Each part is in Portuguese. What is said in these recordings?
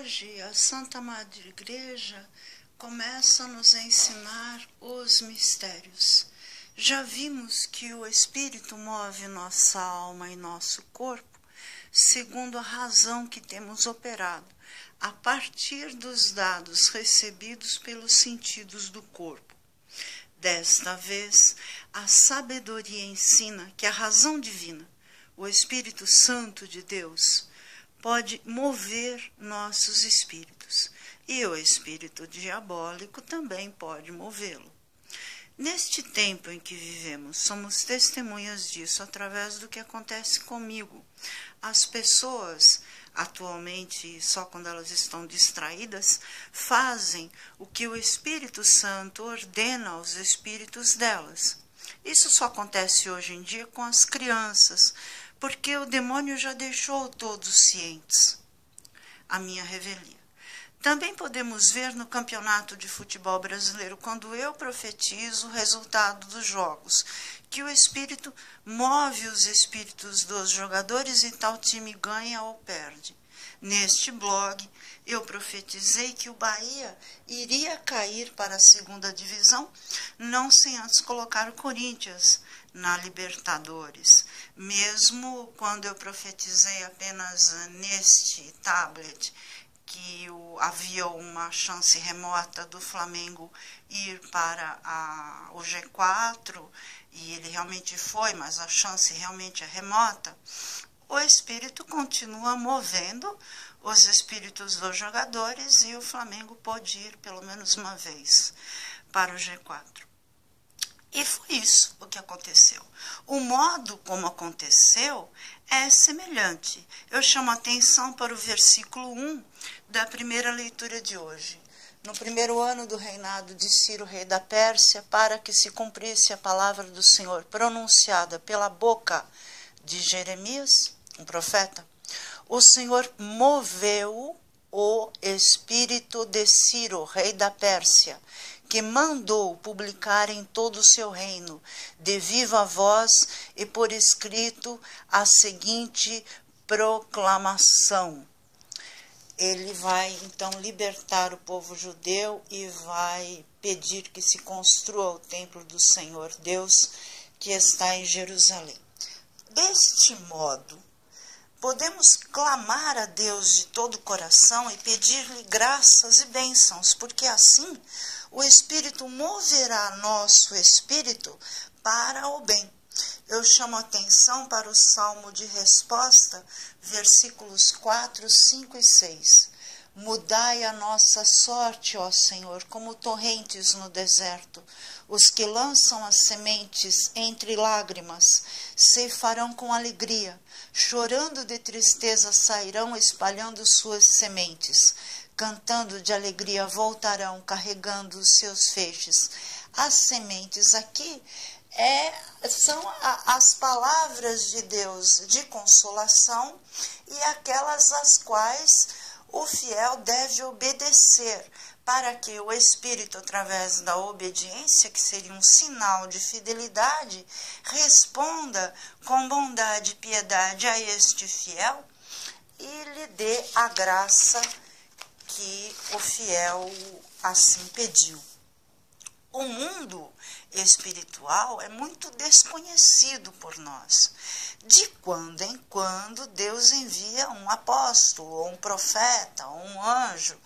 hoje a Santa Madre Igreja começa a nos ensinar os mistérios. Já vimos que o Espírito move nossa alma e nosso corpo segundo a razão que temos operado, a partir dos dados recebidos pelos sentidos do corpo. Desta vez, a sabedoria ensina que a razão divina, o Espírito Santo de Deus, pode mover nossos espíritos, e o espírito diabólico também pode movê-lo. Neste tempo em que vivemos, somos testemunhas disso através do que acontece comigo. As pessoas, atualmente, só quando elas estão distraídas, fazem o que o Espírito Santo ordena aos espíritos delas. Isso só acontece hoje em dia com as crianças, porque o demônio já deixou todos cientes. A minha revelia. Também podemos ver no campeonato de futebol brasileiro, quando eu profetizo o resultado dos jogos, que o Espírito move os espíritos dos jogadores e tal time ganha ou perde. Neste blog, eu profetizei que o Bahia iria cair para a segunda divisão, não sem antes colocar o Corinthians na Libertadores. Mesmo quando eu profetizei apenas neste tablet, que havia uma chance remota do Flamengo ir para o G4, e ele realmente foi, mas a chance realmente é remota, o Espírito continua movendo os espíritos dos jogadores e o Flamengo pode ir pelo menos uma vez para o G4. E foi isso o que aconteceu. O modo como aconteceu é semelhante. Eu chamo a atenção para o versículo 1 da primeira leitura de hoje. No primeiro ano do reinado de Ciro, rei da Pérsia, para que se cumprisse a palavra do Senhor pronunciada pela boca de Jeremias, um profeta, o Senhor moveu o espírito de Ciro, rei da Pérsia, que mandou publicar em todo o seu reino, de viva voz e por escrito, a seguinte proclamação. Ele vai, então, libertar o povo judeu e vai pedir que se construa o templo do Senhor Deus, que está em Jerusalém. Deste modo, podemos clamar a Deus de todo o coração e pedir-lhe graças e bênçãos, porque assim o Espírito moverá nosso espírito para o bem. Eu chamo a atenção para o Salmo de resposta, versículos 4, 5 e 6. Mudai a nossa sorte, ó Senhor, como torrentes no deserto. Os que lançam as sementes entre lágrimas ceifarão com alegria. Chorando de tristeza sairão espalhando suas sementes. Cantando de alegria voltarão carregando os seus feixes. As sementes aqui são as palavras de Deus de consolação e aquelas às quais o fiel deve obedecer, para que o Espírito, através da obediência, que seria um sinal de fidelidade, responda com bondade e piedade a este fiel e lhe dê a graça que o fiel assim pediu. O mundo espiritual é muito desconhecido por nós. De quando em quando Deus envia um apóstolo, ou um profeta, ou um anjo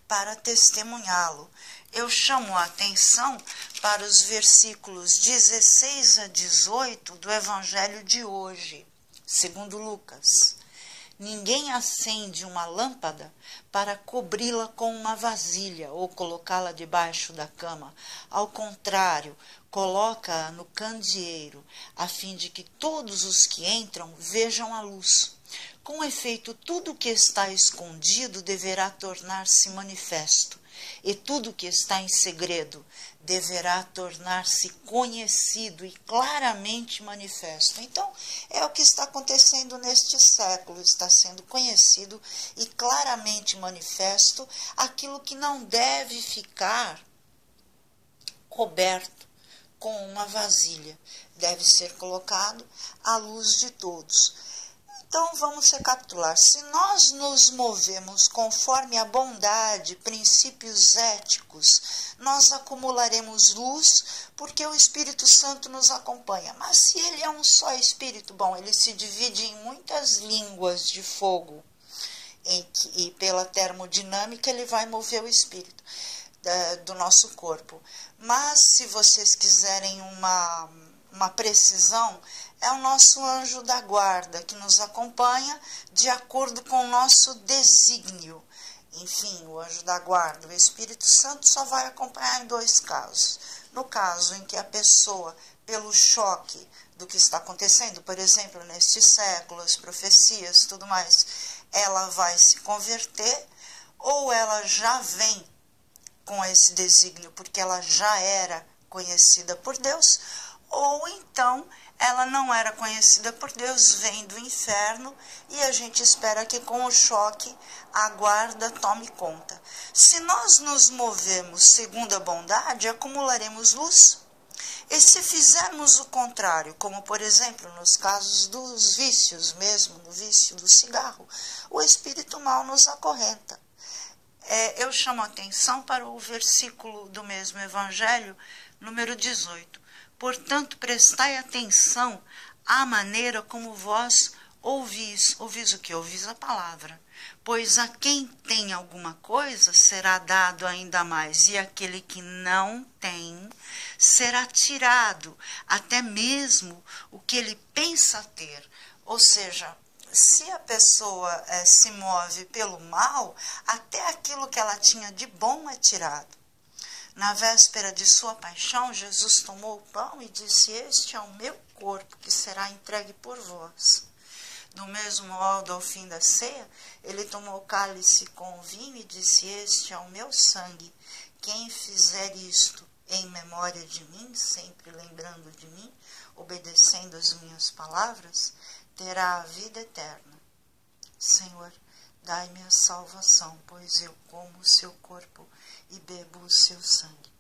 para testemunhá-lo. Eu chamo a atenção para os versículos 16 a 18 do Evangelho de hoje, segundo Lucas. Ninguém acende uma lâmpada para cobri-la com uma vasilha ou colocá-la debaixo da cama. Ao contrário, coloca-a no candeeiro, a fim de que todos os que entram vejam a luz. Com efeito, tudo que está escondido deverá tornar-se manifesto, e tudo que está em segredo deverá tornar-se conhecido e claramente manifesto. Então, é o que está acontecendo neste século, está sendo conhecido e claramente manifesto aquilo que não deve ficar coberto com uma vasilha, deve ser colocado à luz de todos. Então, vamos recapitular. Se nós nos movemos conforme a bondade, princípios éticos, nós acumularemos luz, porque o Espírito Santo nos acompanha. Mas se ele é um só Espírito, bom, ele se divide em muitas línguas de fogo, e pela termodinâmica ele vai mover o Espírito do nosso corpo. Mas se vocês quiserem uma precisão, é o nosso anjo da guarda, que nos acompanha de acordo com o nosso desígnio. Enfim, o anjo da guarda, o Espírito Santo, só vai acompanhar em 2 casos. No caso em que a pessoa, pelo choque do que está acontecendo, por exemplo, neste século, as profecias, tudo mais, ela vai se converter, ou ela já vem com esse desígnio, porque ela já era conhecida por Deus, ou então ela não era conhecida por Deus, vem do inferno, e a gente espera que com o choque a guarda tome conta. Se nós nos movemos segundo a bondade, acumularemos luz. E se fizermos o contrário, como por exemplo nos casos dos vícios mesmo, no vício do cigarro, o espírito mal nos acorrenta. Eu chamo a atenção para o versículo do mesmo Evangelho, número 18. Portanto, prestai atenção à maneira como vós ouvis. Ouvis o que? Ouvis a palavra. Pois a quem tem alguma coisa será dado ainda mais, e aquele que não tem será tirado, até mesmo o que ele pensa ter. Ou seja, se a pessoa se move pelo mal, até aquilo que ela tinha de bom é tirado. Na véspera de sua paixão, Jesus tomou o pão e disse: este é o meu corpo, que será entregue por vós. No mesmo modo, ao fim da ceia, ele tomou o cálice com o vinho e disse: este é o meu sangue. Quem fizer isto em memória de mim, sempre lembrando de mim, obedecendo as minhas palavras, terá a vida eterna. Senhor, dai-me a salvação, pois eu como o seu corpo e bebo o seu sangue.